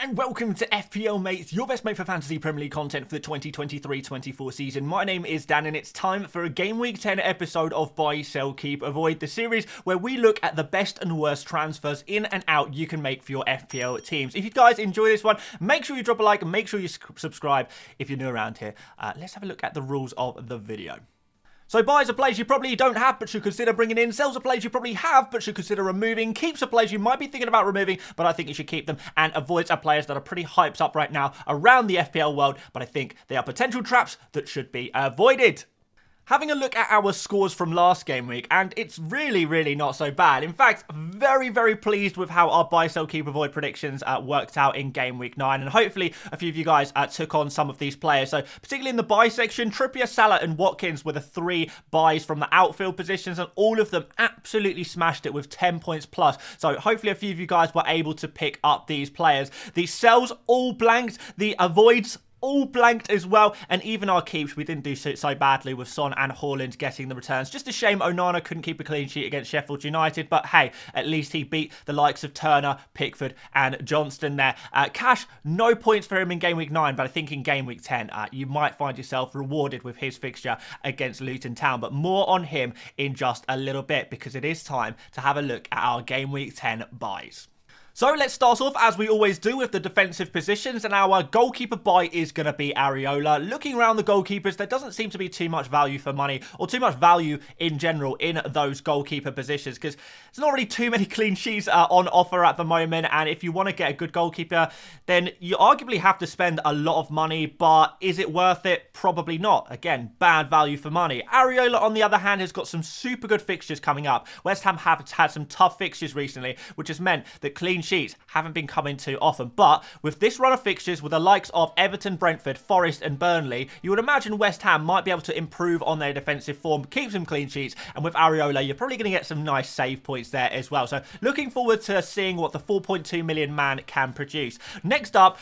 and welcome to FPL Mate, your best mate for fantasy Premier League content for the 2023-24 season. My name is Dan and it's time for a Game Week 10 episode of Buy, Sell, Keep, Avoid, the series where we look at the best and worst transfers in and out you can make for your FPL teams. If you guys enjoy this one, make sure you drop a like and make sure you subscribe if you're new around here. Let's have a look at the rules of the video. So buys are players you probably don't have but should consider bringing in. Sells are players you probably have but should consider removing. Keeps are players you might be thinking about removing but I think you should keep them. And avoids are players that are pretty hyped up right now around the FPL world but I think they are potential traps that should be avoided. Having a look at our scores from last game week, and it's really not so bad. In fact, very pleased with how our buy, sell, keep, avoid predictions worked out in game week 9, and hopefully a few of you guys took on some of these players. So particularly in the buy section, Trippier, Salah and Watkins were the 3 buys from the outfield positions, and all of them absolutely smashed it with 10 points plus. So hopefully a few of you guys were able to pick up these players. The sells all blanked, the avoids all blanked as well, and even our keeps, we didn't do so badly with Son and Haaland getting the returns. Just a shame Onana couldn't keep a clean sheet against Sheffield United, but hey, at least he beat the likes of Turner, Pickford and Johnston there. Cash, no points for him in Game Week 9, but I think in Game Week 10, you might find yourself rewarded with his fixture against Luton Town, but more on him in just a little bit, because it is time to have a look at our Game Week 10 buys. So let's start off, as we always do, with the defensive positions, and our goalkeeper buy is going to be Areola. Looking around the goalkeepers, there doesn't seem to be too much value for money, or too much value in general in those goalkeeper positions, because there's not really too many clean sheets on offer at the moment, and if you want to get a good goalkeeper, then you arguably have to spend a lot of money, but is it worth it? Probably not. Again, bad value for money. Areola, on the other hand, has got some super good fixtures coming up. West Ham have had some tough fixtures recently, which has meant that clean sheets haven't been coming too often, but with this run of fixtures with the likes of Everton, Brentford, Forest and Burnley, you would imagine West Ham might be able to improve on their defensive form, keep some clean sheets, and with Areola you're probably going to get some nice save points there as well. So looking forward to seeing what the 4.2 million man can produce. Next up,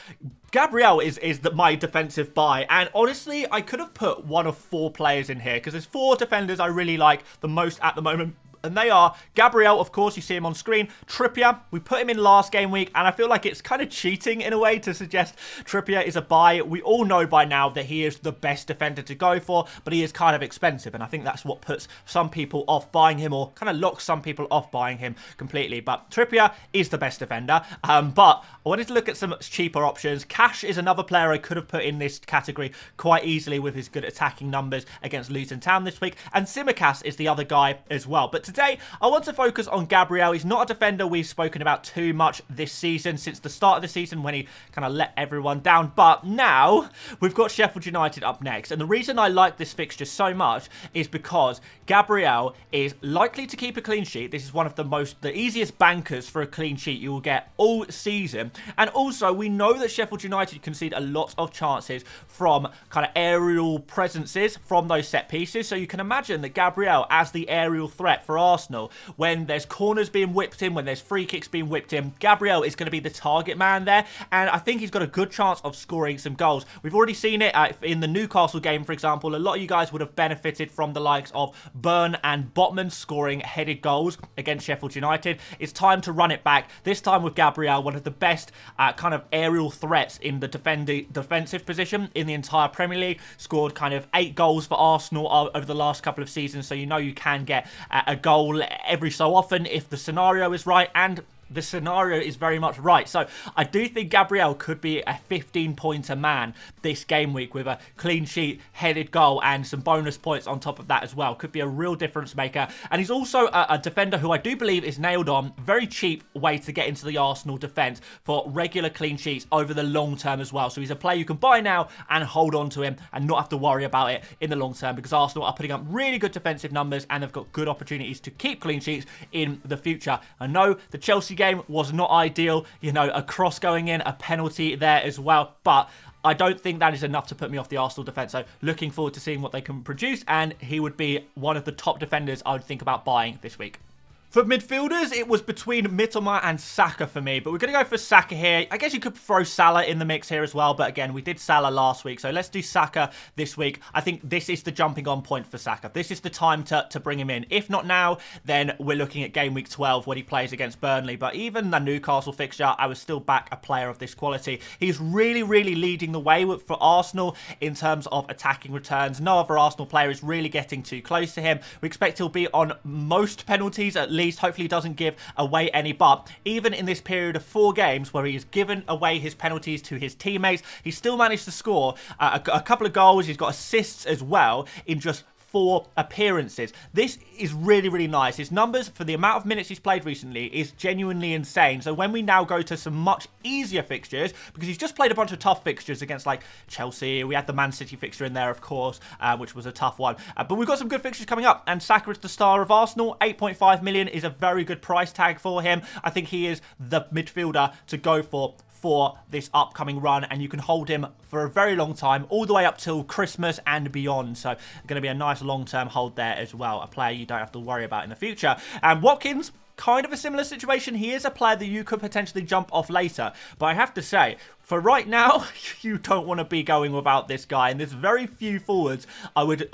Gabriel is my defensive buy, and honestly I could have put one of 4 players in here because there's 4 defenders I really like the most at the moment. And they are Gabriel, of course, you see him on screen. Trippier, we put him in last game week, and I feel like it's kind of cheating in a way to suggest Trippier is a buy. We all know by now that he is the best defender to go for, but he is kind of expensive, and I think that's what puts some people off buying him, or kind of locks some people off buying him completely. But Trippier is the best defender, but I wanted to look at some cheaper options. Cash is another player I could have put in this category quite easily with his good attacking numbers against Luton Town this week, and Simicast is the other guy as well. But today, I want to focus on Gabriel. He's not a defender we've spoken about too much this season, since the start of the season when he kind of let everyone down. But now, we've got Sheffield United up next. And the reason I like this fixture so much is because Gabriel is likely to keep a clean sheet. This is one of the easiest bankers for a clean sheet you will get all season. And also, we know that Sheffield United concede a lot of chances from kind of aerial presences from those set pieces. So you can imagine that Gabriel, as the aerial threat for Arsenal, when there's corners being whipped in, when there's free kicks being whipped in, Gabriel is going to be the target man there, and I think he's got a good chance of scoring some goals. We've already seen it in the Newcastle game, for example. A lot of you guys would have benefited from the likes of Burn and Botman scoring headed goals against Sheffield United. It's time to run it back, this time with Gabriel, one of the best kind of aerial threats in the defensive position in the entire Premier League. Scored kind of 8 goals for Arsenal over the last couple of seasons, so you know you can get a goal every so often if the scenario is right, and the scenario is very much right. So I do think Gabriel could be a 15-pointer man this game week with a clean sheet, headed goal and some bonus points on top of that as well. Could be a real difference maker. And he's also a defender who I do believe is nailed on. Very cheap way to get into the Arsenal defence for regular clean sheets over the long term as well. So he's a player you can buy now and hold on to him and not have to worry about it in the long term, because Arsenal are putting up really good defensive numbers and they've got good opportunities to keep clean sheets in the future. I know the Chelsea game was not ideal, you know, a cross going in, a penalty there as well, but I don't think that is enough to put me off the Arsenal defence. So looking forward to seeing what they can produce, and he would be one of the top defenders I would think about buying this week. For midfielders, it was between Mitoma and Saka for me, but we're going to go for Saka here. I guess you could throw Salah in the mix here as well, but again, we did Salah last week, so let's do Saka this week. I think this is the jumping on point for Saka. This is the time to bring him in. If not now, then we're looking at game week 12 when he plays against Burnley, but even the Newcastle fixture, I would still back a player of this quality. He's really, really leading the way for Arsenal in terms of attacking returns. No other Arsenal player is really getting too close to him. We expect he'll be on most penalties at least. Hopefully he doesn't give away any, but even in this period of 4 games where he has given away his penalties to his teammates, he's still managed to score a couple of goals. He's got assists as well in just 4 appearances. This is really, really nice. His numbers for the amount of minutes he's played recently is genuinely insane. So when we now go to some much easier fixtures, because he's just played a bunch of tough fixtures against like Chelsea, we had the Man City fixture in there, of course, which was a tough one. But we've got some good fixtures coming up, and Saka is the star of Arsenal. 8.5 million is a very good price tag for him. I think he is the midfielder to go for this upcoming run, and you can hold him for a very long time, all the way up till Christmas and beyond. So going to be a nice long-term hold there as well, a player you don't have to worry about in the future. And Watkins, kind of a similar situation. He is a player that you could potentially jump off later, but I have to say, for right now, you don't want to be going without this guy, and there's very few forwards I would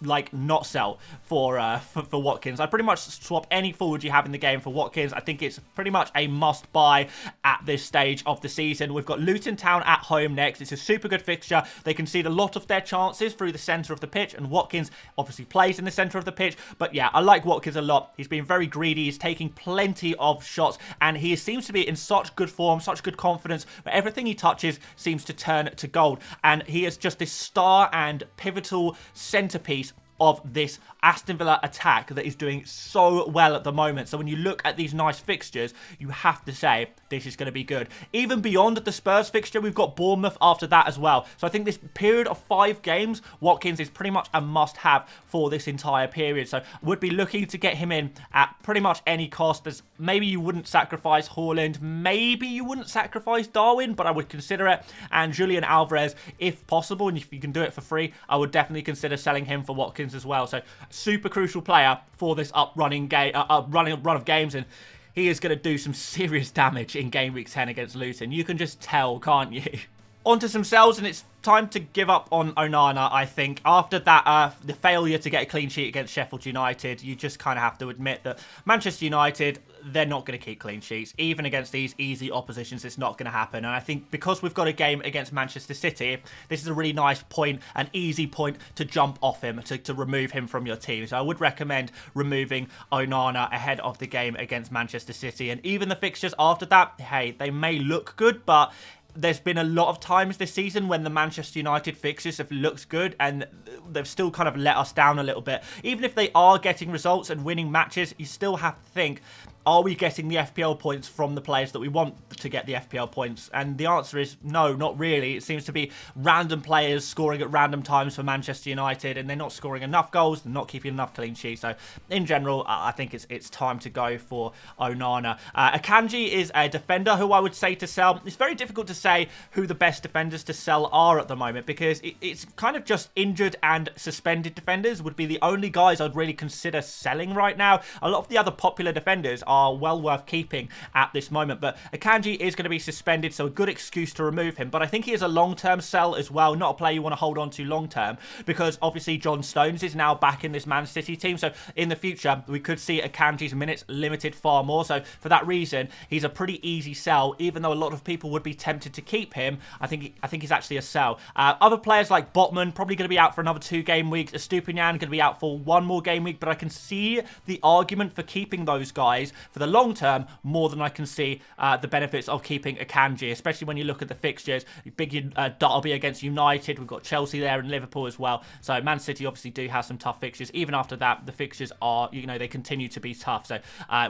like not sell for Watkins. I pretty much swap any forward you have in the game for Watkins. I think it's pretty much a must buy at this stage of the season. We've got Luton Town at home next. It's a super good fixture. They concede a lot of their chances through the centre of the pitch, and Watkins obviously plays in the centre of the pitch. But yeah, I like Watkins a lot. He's been very greedy. He's taking plenty of shots, and he seems to be in such good form, such good confidence, but everything he touches seems to turn to gold, and he is just this star and pivotal centerpiece of this Aston Villa attack that is doing so well at the moment. So when you look at these nice fixtures, you have to say this is going to be good. Even beyond the Spurs fixture, we've got Bournemouth after that as well. So I think this period of 5 games, Watkins is pretty much a must-have for this entire period. So would be looking to get him in at pretty much any cost. As maybe you wouldn't sacrifice Haaland, maybe you wouldn't sacrifice Darwin, but I would consider it. And Julian Alvarez, if possible, and if you can do it for free, I would definitely consider selling him for Watkins as well. So super crucial player for this run of games, and he is going to do some serious damage in game week 10 against Luton. You can just tell, can't you? On to some sells, and it's time to give up on Onana, I think. After that, the failure to get a clean sheet against Sheffield United, you just kind of have to admit that Manchester United, they're not going to keep clean sheets. Even against these easy oppositions, it's not going to happen. And I think because we've got a game against Manchester City, this is a really nice point, an easy point to jump off him, to remove him from your team. So I would recommend removing Onana ahead of the game against Manchester City. And even the fixtures after that, hey, they may look good, but there's been a lot of times this season when the Manchester United fixtures have looked good and they've still kind of let us down a little bit. Even if they are getting results and winning matches, you still have to think, are we getting the FPL points from the players that we want to get the FPL points? And the answer is no, not really. It seems to be random players scoring at random times for Manchester United, and they're not scoring enough goals, they're not keeping enough clean sheets. So in general, I think it's time to go for Onana. Akanji is a defender who I would say to sell. It's very difficult to say who the best defenders to sell are at the moment, because it's kind of just injured and suspended defenders would be the only guys I'd really consider selling right now. A lot of the other popular defenders are well worth keeping at this moment, but Akanji is going to be suspended, so a good excuse to remove him. But I think he is a long-term sell as well, not a player you want to hold on to long-term, because obviously John Stones is now back in this Man City team, so in the future we could see Akanji's minutes limited far more. So for that reason, he's a pretty easy sell, even though a lot of people would be tempted to keep him. I think he's actually a sell. Other players like Botman probably going to be out for another 2 game weeks. Estupinian going to be out for 1 more game week, but I can see the argument for keeping those guys for the long term more than I can see the benefits of keeping Akanji, especially when you look at the fixtures. Big derby against United, we've got Chelsea there and Liverpool as well. So Man City obviously do have some tough fixtures. Even after that, the fixtures are, they continue to be tough. So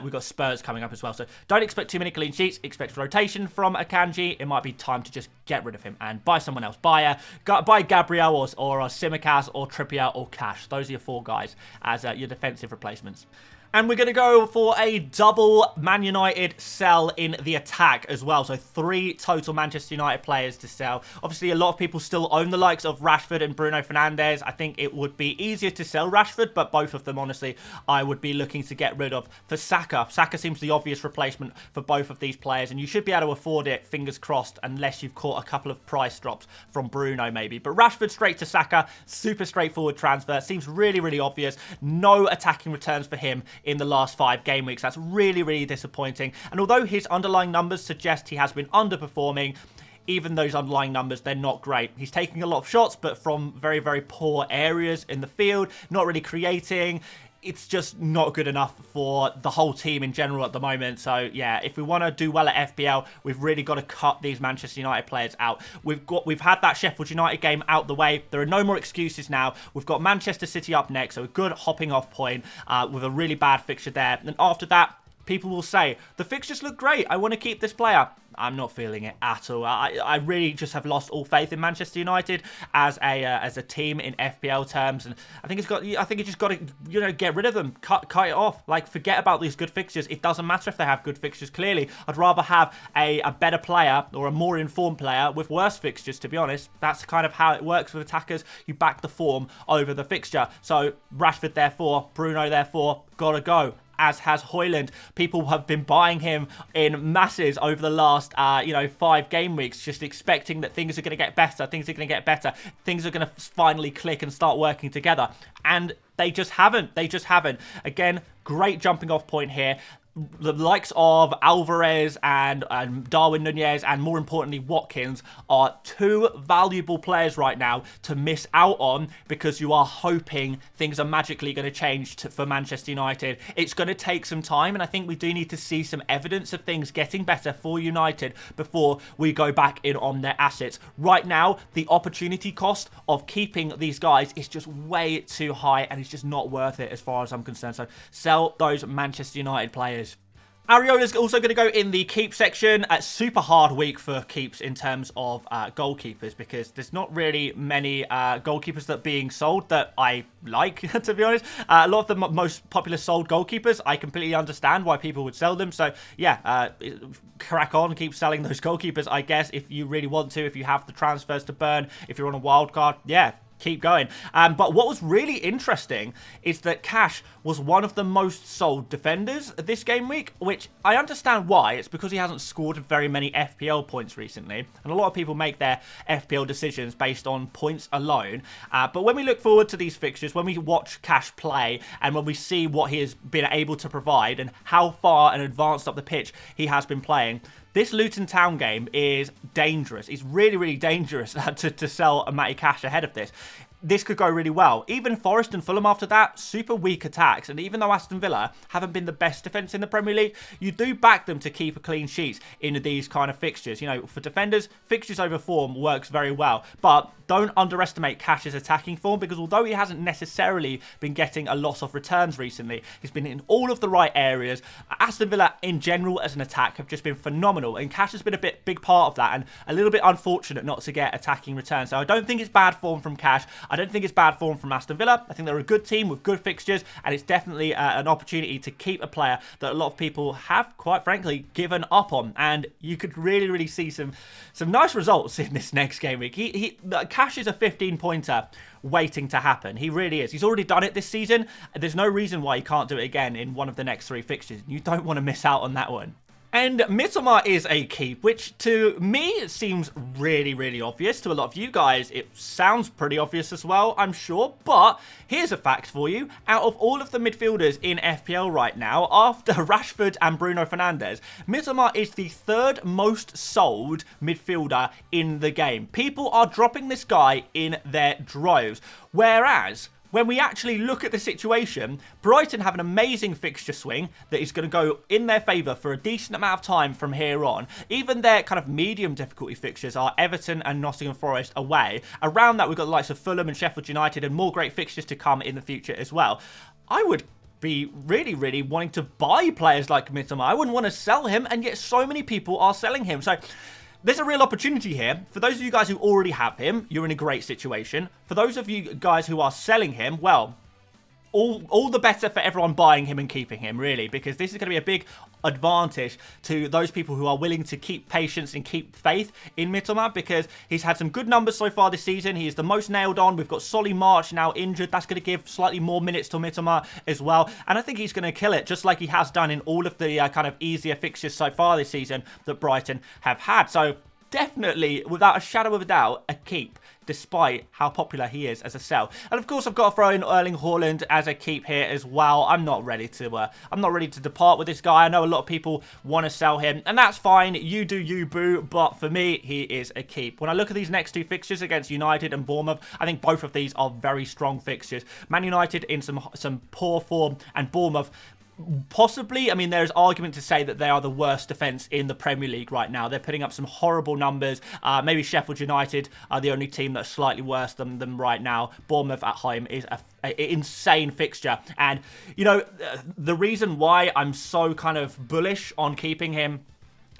we've got Spurs coming up as well. So don't expect too many clean sheets. Expect rotation from Akanji. It might be time to just get rid of him and buy someone else. Buy Gabriel or Simicast or Trippier or Cash. Those are your 4 guys as your defensive replacements. And we're going to go for a double Man United sell in the attack as well. So 3 total Manchester United players to sell. Obviously, a lot of people still own the likes of Rashford and Bruno Fernandes. I think it would be easier to sell Rashford, but both of them, honestly, I would be looking to get rid of. For Saka, Saka seems the obvious replacement for both of these players, and you should be able to afford it, fingers crossed, unless you've caught a couple of price drops from Bruno, maybe. But Rashford straight to Saka, super straightforward transfer. Seems really, really obvious. No attacking returns for him in the last 5 game weeks. That's really, really disappointing. And although his underlying numbers suggest he has been underperforming, even those underlying numbers, they're not great. He's taking a lot of shots, but from very, very poor areas in the field, not really creating. It's just not good enough for the whole team in general at the moment. So yeah, if we want to do well at FPL, we've really got to cut these Manchester United players out. We've had that Sheffield United game out the way. There are no more excuses now. We've got Manchester City up next, so a good hopping off point with a really bad fixture there. And after that, people will say, the fixtures look great. I want to keep this player. I'm not feeling it at all. I really just have lost all faith in Manchester United as a team in FPL terms, and I think you just got to get rid of them, cut it off. Like, forget about these good fixtures. It doesn't matter if they have good fixtures. Clearly, I'd rather have a better player or a more informed player with worse fixtures. To be honest, that's kind of how it works with attackers. You back the form over the fixture. So Rashford, therefore, Bruno, therefore, gotta go. As has Højlund. People have been buying him in masses over the last, 5 game weeks, just expecting that things are going to get better, things are going to finally click and start working together. And they just haven't. Again, great jumping off point here. The likes of Alvarez and Darwin Núñez and, more importantly, Watkins are 2 valuable players right now to miss out on, because you are hoping things are magically going to change for Manchester United. It's going to take some time, and I think we do need to see some evidence of things getting better for United before we go back in on their assets. Right now, the opportunity cost of keeping these guys is just way too high, and it's just not worth it as far as I'm concerned. So sell those Manchester United players. Areola's also going to go in the keep section. Super hard week for keeps in terms of goalkeepers, because there's not really many goalkeepers that are being sold that I like, to be honest. A lot of the most popular sold goalkeepers, I completely understand why people would sell them. So yeah, crack on, keep selling those goalkeepers, I guess, if you really want to, if you have the transfers to burn, if you're on a wild card, yeah. Keep going. But what was really interesting is that Cash was one of the most sold defenders this game week, which I understand why. It's because he hasn't scored very many FPL points recently, and a lot of people make their FPL decisions based on points alone. But when we look forward to these fixtures, when we watch Cash play, and when we see what he has been able to provide and how far and advanced up the pitch he has been playing, this Luton Town game is dangerous. It's really, really dangerous to sell a Matty Cash ahead of this. This could go really well. Even Forest and Fulham after that, super weak attacks. And even though Aston Villa haven't been the best defence in the Premier League, you do back them to keep a clean sheet in these kind of fixtures. For defenders, fixtures over form works very well. But don't underestimate Cash's attacking form, because although he hasn't necessarily been getting a lot of returns recently, he's been in all of the right areas. Aston Villa in general as an attack have just been phenomenal, and Cash has been a big part of that, and a little bit unfortunate not to get attacking returns. So I don't think it's bad form from Cash. I don't think it's bad form from Aston Villa. I think they're a good team with good fixtures, and it's definitely an opportunity to keep a player that a lot of people have, quite frankly, given up on. And you could really, really see some nice results in this next game week. Cash is a 15-pointer waiting to happen. He really is. He's already done it this season. There's no reason why he can't do it again in one of the next 3 fixtures. You don't want to miss out on that one. And Mitoma is a keep, which to me seems really, really obvious. To a lot of you guys, it sounds pretty obvious as well, I'm sure. But here's a fact for you. Out of all of the midfielders in FPL right now, after Rashford and Bruno Fernandes, Mitoma is the 3rd most sold midfielder in the game. People are dropping this guy in their droves. Whereas when we actually look at the situation, Brighton have an amazing fixture swing that is going to go in their favour for a decent amount of time from here on. Even their kind of medium difficulty fixtures are Everton and Nottingham Forest away. Around that, we've got the likes of Fulham and Sheffield United, and more great fixtures to come in the future as well. I would be really, really wanting to buy players like Mitoma. I wouldn't want to sell him, and yet so many people are selling him. So there's a real opportunity here. For those of you guys who already have him, you're in a great situation. For those of you guys who are selling him, well, all the better for everyone buying him and keeping him, really, because this is going to be a big advantage to those people who are willing to keep patience and keep faith in Mittelman, because he's had some good numbers so far this season. He is the most nailed on. We've got Solly March now injured. That's going to give slightly more minutes to Mittelman as well, and I think he's going to kill it, just like he has done in all of the kind of easier fixtures so far this season that Brighton have had. So definitely, without a shadow of a doubt, a keep, despite how popular he is as a sell. And of course, I've got to throw in Erling Haaland as a keep here as well. I'm not ready to depart with this guy. I know a lot of people want to sell him, and that's fine. You do you, boo. But for me, he is a keep. When I look at these next two fixtures against United and Bournemouth, I think both of these are very strong fixtures. Man United in some poor form, and Bournemouth possibly, I mean, there's argument to say that they are the worst defence in the Premier League right now. They're putting up some horrible numbers. Maybe Sheffield United are the only team that's slightly worse than them right now. Bournemouth at home is an insane fixture. And, you know, the reason why I'm so kind of bullish on keeping him,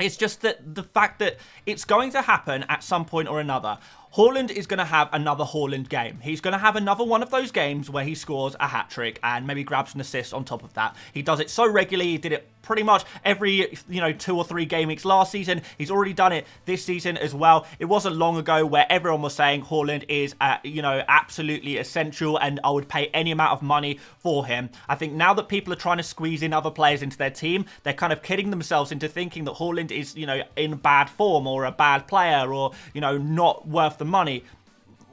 it's just that the fact that it's going to happen at some point or another. Haaland is going to have another Haaland game. He's going to have another one of those games where he scores a hat-trick and maybe grabs an assist on top of that. He does it so regularly. He did it pretty much every, 2 or 3 game weeks last season. He's already done it this season as well. It wasn't long ago where everyone was saying Haaland is, absolutely essential, and I would pay any amount of money for him. I think now that people are trying to squeeze in other players into their team, they're kind of kidding themselves into thinking that Haaland is, in bad form or a bad player or, not worth the money.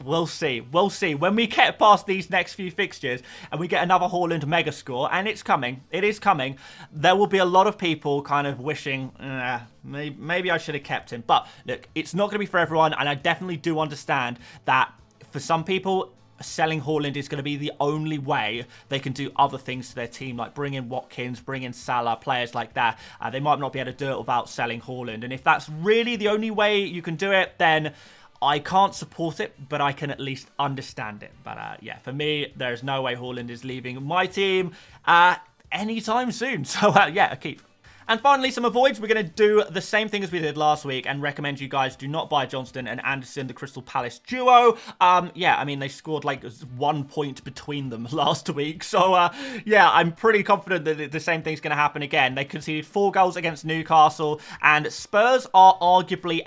We'll see. We'll see. When we get past these next few fixtures and we get another Haaland mega score, and it's coming, it is coming, there will be a lot of people kind of wishing, maybe I should have kept him. But look, it's not going to be for everyone, and I definitely do understand that for some people, selling Haaland is going to be the only way they can do other things to their team, like bring in Watkins, bring in Salah, players like that. They might not be able to do it without selling Haaland. And if that's really the only way you can do it, then I can't support it, but I can at least understand it. But yeah, for me, there's no way Haaland is leaving my team anytime soon. So yeah, a keep. And finally, some avoids. We're going to do the same thing as we did last week and recommend you guys do not buy Johnston and Anderson, the Crystal Palace duo. Yeah, I mean, they scored like 1 point between them last week. So, yeah, I'm pretty confident that the same thing's going to happen again. They conceded 4 goals against Newcastle, and Spurs are arguably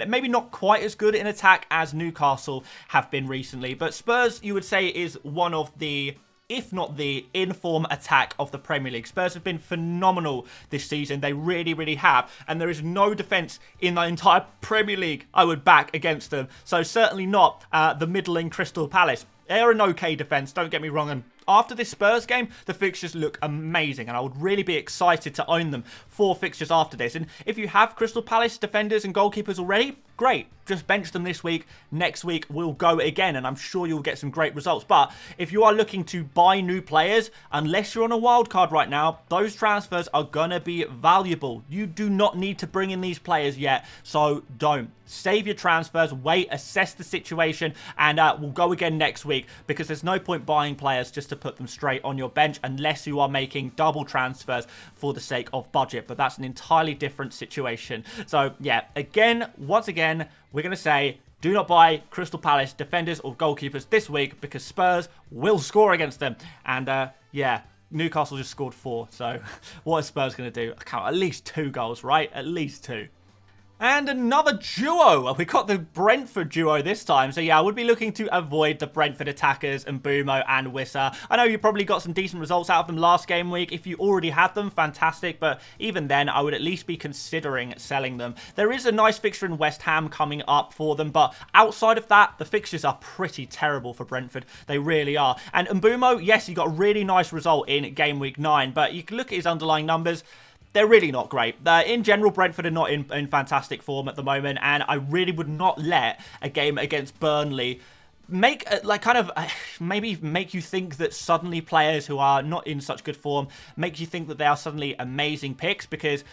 maybe not quite as good in attack as Newcastle have been recently. But Spurs, you would say, is one of the, if not the in-form attack of the Premier League. Spurs have been phenomenal this season. They really, really have. And there is no defence in the entire Premier League I would back against them. So certainly not the middling Crystal Palace. They're an okay defence, don't get me wrong. And after this Spurs game, the fixtures look amazing, and I would really be excited to own them 4 fixtures after this. And if you have Crystal Palace defenders and goalkeepers already, great. Just bench them this week. Next week, we'll go again, and I'm sure you'll get some great results. But if you are looking to buy new players, unless you're on a wild card right now, those transfers are going to be valuable. You do not need to bring in these players yet, so don't. Save your transfers, wait, assess the situation, and we'll go again next week, because there's no point buying players just to put them straight on your bench unless you are making double transfers for the sake of budget. But that's an entirely different situation. So yeah, once again, we're going to say do not buy Crystal Palace defenders or goalkeepers this week, because Spurs will score against them. And yeah, Newcastle just scored 4. So what is Spurs going to do? I count at least 2 goals, right? At least 2. And another duo. We got the Brentford duo this time. So yeah, I would be looking to avoid the Brentford attackers and Mbumo and Wissa. I know you probably got some decent results out of them last game week. If you already had them, fantastic. But even then, I would at least be considering selling them. There is a nice fixture in West Ham coming up for them. But outside of that, the fixtures are pretty terrible for Brentford. They really are. And Mbumo, yes, he got a really nice result in game week 9. But you can look at his underlying numbers. They're really not great. In general, Brentford are not in fantastic form at the moment, and I really would not let a game against Burnley maybe make you think that suddenly players who are not in such good form make you think that they are suddenly amazing picks, because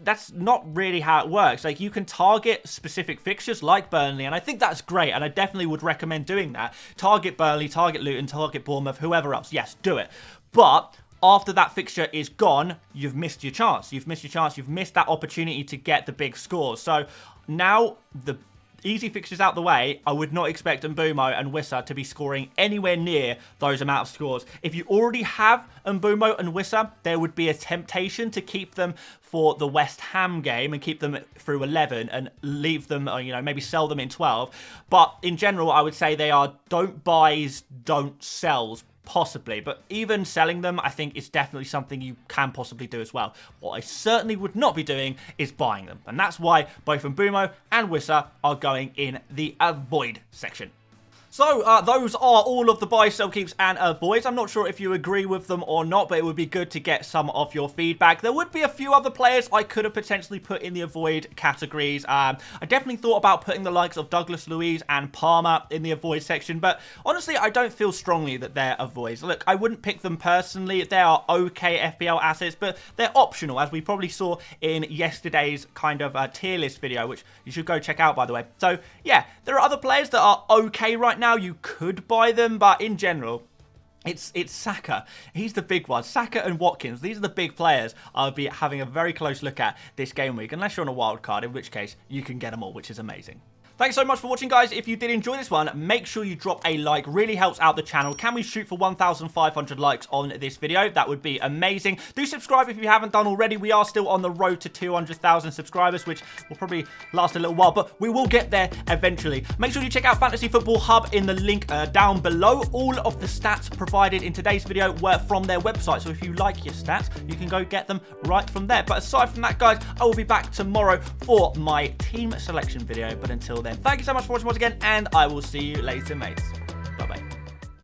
that's not really how it works. Like, you can target specific fixtures like Burnley, and I think that's great, and I definitely would recommend doing that. Target Burnley, target Luton, target Bournemouth, whoever else. Yes, do it. But after that fixture is gone, you've missed your chance. You've missed your chance. You've missed that opportunity to get the big scores. So now the easy fixtures out the way, I would not expect Mbeumo and Wissa to be scoring anywhere near those amount of scores. If you already have Mbeumo and Wissa, there would be a temptation to keep them for the West Ham game and keep them through 11 and leave them, you know, maybe sell them in 12. But in general, I would say they are don't buys, don't sells. Possibly, but even selling them, I think is definitely something you can possibly do as well. What I certainly would not be doing is buying them, and that's why both Mbeumo and Wissa are going in the avoid section. So, those are all of the buy, sell, keeps, and avoids. I'm not sure if you agree with them or not, but it would be good to get some of your feedback. There would be a few other players I could have potentially put in the avoid categories. I definitely thought about putting the likes of Douglas Luiz and Palmer in the avoid section, but honestly, I don't feel strongly that they're avoids. Look, I wouldn't pick them personally. They are okay FPL assets, but they're optional, as we probably saw in yesterday's kind of tier list video, which you should go check out, by the way. So, yeah, there are other players that are okay right now. You could buy them, but in general, it's Saka. He's the big one. Saka and Watkins, these are the big players I'll be having a very close look at this game week, unless you're on a wild card, in which case you can get them all, which is amazing. Thanks so much for watching, guys. If you did enjoy this one, make sure you drop a like. Really helps out the channel. Can we shoot for 1,500 likes on this video? That would be amazing. Do subscribe if you haven't done already. We are still on the road to 200,000 subscribers, which will probably last a little while, but we will get there eventually. Make sure you check out Fantasy Football Hub in the link down below. All of the stats provided in today's video were from their website, so if you like your stats, you can go get them right from there. But aside from that, guys, I will be back tomorrow for my team selection video. But until then, thank you so much for watching once again, and I will see you later, mates.